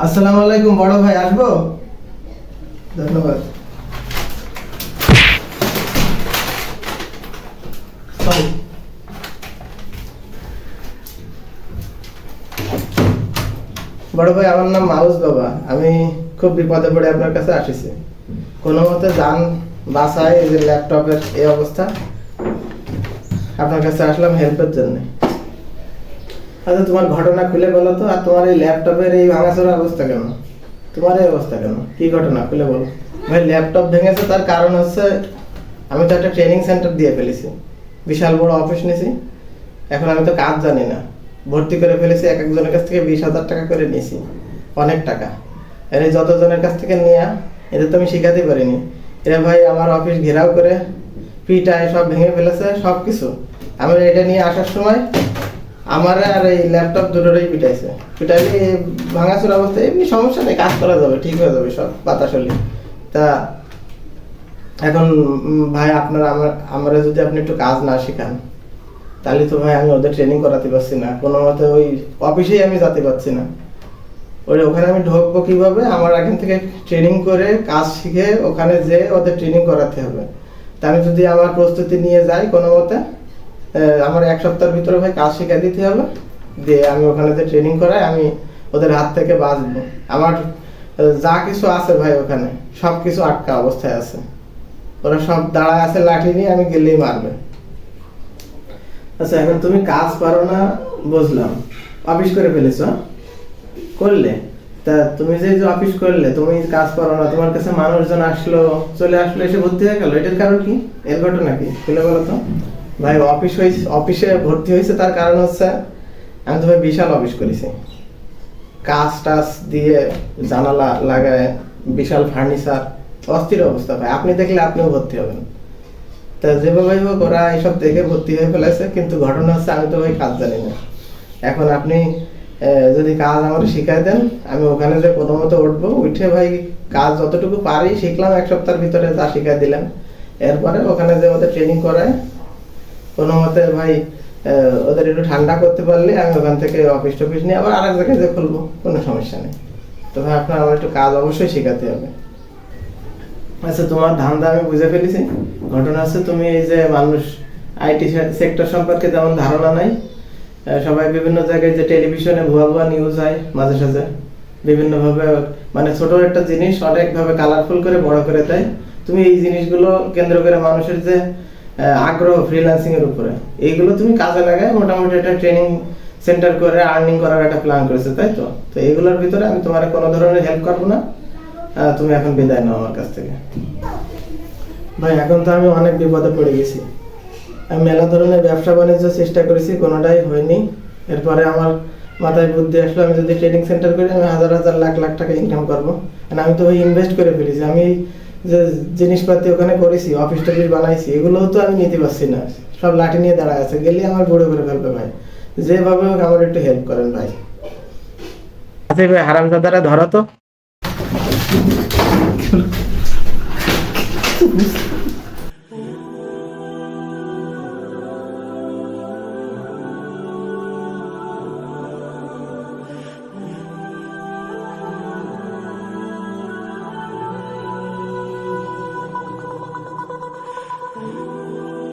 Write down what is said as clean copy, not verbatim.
আসসালামু আলাইকুম বড় ভাই, আসবো? ধন্যবাদ। বড় ভাই, আমার নাম মাউস বাবা। আমি খুব বিপদে পড়ে আপনার কাছে আসিছি। কোনো মতে যান বাসায়, এই যে ল্যাপটপের এই অবস্থা, আপনার কাছে আসলাম হেল্পের জন্য। আচ্ছা, তোমার ঘটনা খুলে বলো তো। আর তোমার এই ল্যাপটপের এই ভাঙাচোরা অবস্থা কেন? তোমার এই অবস্থা কেন? কি ঘটনা খুলে বলো ভাই। ল্যাপটপ ভেঙেছে, তার কারণ হচ্ছে আমি তো একটা ট্রেনিং সেন্টার দিয়ে ফেলেছি, বিশাল বড় অফিস নিয়েছি। এখন আমি তো কাজ জানি না, ভর্তি করে ফেলেছি। এক একজনের কাছ থেকে 20,000 টাকা করে নিয়েছি, অনেক টাকা। এর যতজনের কাছ থেকে নিয়ে এদের তো আমি শিখাতে পারিনি। এরা ভাই আমার অফিস ঘেরাও করে পিটায় সব ভেঙে ফেলেছে, সব কিছু। আমি এটা নিয়ে আসার সময় আমার আর এই ল্যাপটপ দুটোরই পিটাইছে। পিটাইলে ভাঙাচোর অবস্থা, এমনি সমস্যা নেই, কাজ করা যাবে, ঠিক হয়ে যাবে সব বাতাসলি। তা এখন ভাই আপনারা আমরা যদি আপনি একটু কাজ না শেখান, তাহলে তো ভাই আমি ওদের ট্রেনিং করাতে পারছি না কোনো মতে। ওই অফিসেই আমি যেতে পারছি না। ওখানে আমি ঢুকবো কিভাবে? আমার এখান থেকে ট্রেনিং করে কাজ শিখে ওখানে যেয়ে ওদের ট্রেনিং করাতে হবে। তা আমি যদি আমার প্রস্তুতি নিয়ে যাই কোনো মতে, আমার 1 সপ্তাহের ভিতরে ভাই কাজ শিখে দিতে হবে। দিয়ে আমি ওখানে যে ট্রেনিং করাই, আমি ওদের হাত থেকে বাঁচবো। আমার যা কিছু আছে ভাই ওখানে, সব কিছু আটকা অবস্থায় আছে। ওরা সব দাঁড়ায় আছে লাঠি নিয়ে, আমি গেলেই মারবে। আচ্ছা, এখন তুমি কাজ পারো না বুঝলাম, অফিস করে ফেলেছ, করলে। তা তুমি যে অফিস করলে, তুমি কাজ পারো না, তোমার কাছে মানুষজন চলে আসলো, এসে ভর্তি হয়ে গেল, এটার কারণ কি? এর ঘটনা কি খুলে বলো তো ভাই। অফিসে ভর্তি হয়েছে, তার কারণ হচ্ছে আমি তো ভাই বিশাল অফিস করেছি, কাজ টাচ দিয়ে জানালা লাগায়, বিশাল ফার্নিচার, অস্থির অবস্থা ভাই। আপনি দেখলে আপনিও ভর্তি হবেন। তা যেভাবে হোক ওরা এইসব দেখে ভর্তি হয়ে ফেলেছে, কিন্তু ঘটনা হচ্ছে আমি তো ভাই কাজ জানি না। এখন আপনি যদি কাজ আমার শিখাই দেন, আমি ওখানে যে কোনো মতো উঠবো, উঠে ভাই কাজ যতটুকু পারি শিখলাম, 1 সপ্তাহের ভিতরে যা শিখাই দিলাম। এরপরে ওখানে যে ওদের ট্রেনিং করায় কোনো মতে ভাই, ওদের একটু ঠান্ডা করতে পারলে আমি ওখান থেকে অফিস টফিস নিয়ে আবার আরেক জায়গায় যে খুলবো, কোনো সমস্যা নেই। তো ভাই আপনার আমার একটু কাজ অবশ্যই শেখাতে হবে। আচ্ছা, তোমার ধান্দা আমি বুঝে ফেলেছি। ঘটনা হচ্ছে তুমি এই যে মানুষ আইটি সেক্টর সম্পর্কে তেমন ধারণা নাই। সবাই বিভিন্ন জায়গায় যে টেলিভিশনে ভুয়া নিউজ হয় মাঝে সাঝে, বিভিন্নভাবে মানে ছোট একটা জিনিস অনেকভাবে কালারফুল করে বড় করে দেয়। তুমি এই জিনিসগুলো কেন্দ্র করে মানুষের যে আগ্রহ ফ্রিল্যান্সিং এর উপরে, এইগুলো তুমি কাজে লাগায় মোটামুটি একটা ট্রেনিং সেন্টার করে আর্নিং করার একটা প্ল্যান করেছে, তাই তো? তো এইগুলোর ভিতরে আমি তোমার কোনো ধরনের হেল্প করবো না। তুমি এখন বিদায় নাও আমার কাছ থেকে ভাই। এখন তো আমি অনেক বিপদে পড়ে গেছি। আমি মেলা ধরনের ব্যবসা বাণিজ্য চেষ্টা করেছি, কোনোটাই হয়নি। এরপরে আমার মাথায় বুদ্ধি আসলো, আমি যদি ট্রেনিং সেন্টার করি, আমি হাজার হাজার লাখ লাখ টাকা ইনকাম করবো। কারণ আমি তো ওই ইনভেস্ট করে ফেলেছি। আমি যে জিনিসপাতি ওখানে করেছি, অফিস টফিস বানাইছি, এগুলোও তো আমি নিতে পারছি না। সব লাঠি নিয়ে দাঁড়ায় আছে, গেলে আমার বুড়ো করে ফেলবে ভাই। যেভাবে হোক আমার একটু হেল্প করেন ভাই। আচ্ছা ভাই, হারামজাদারা ধরো তো।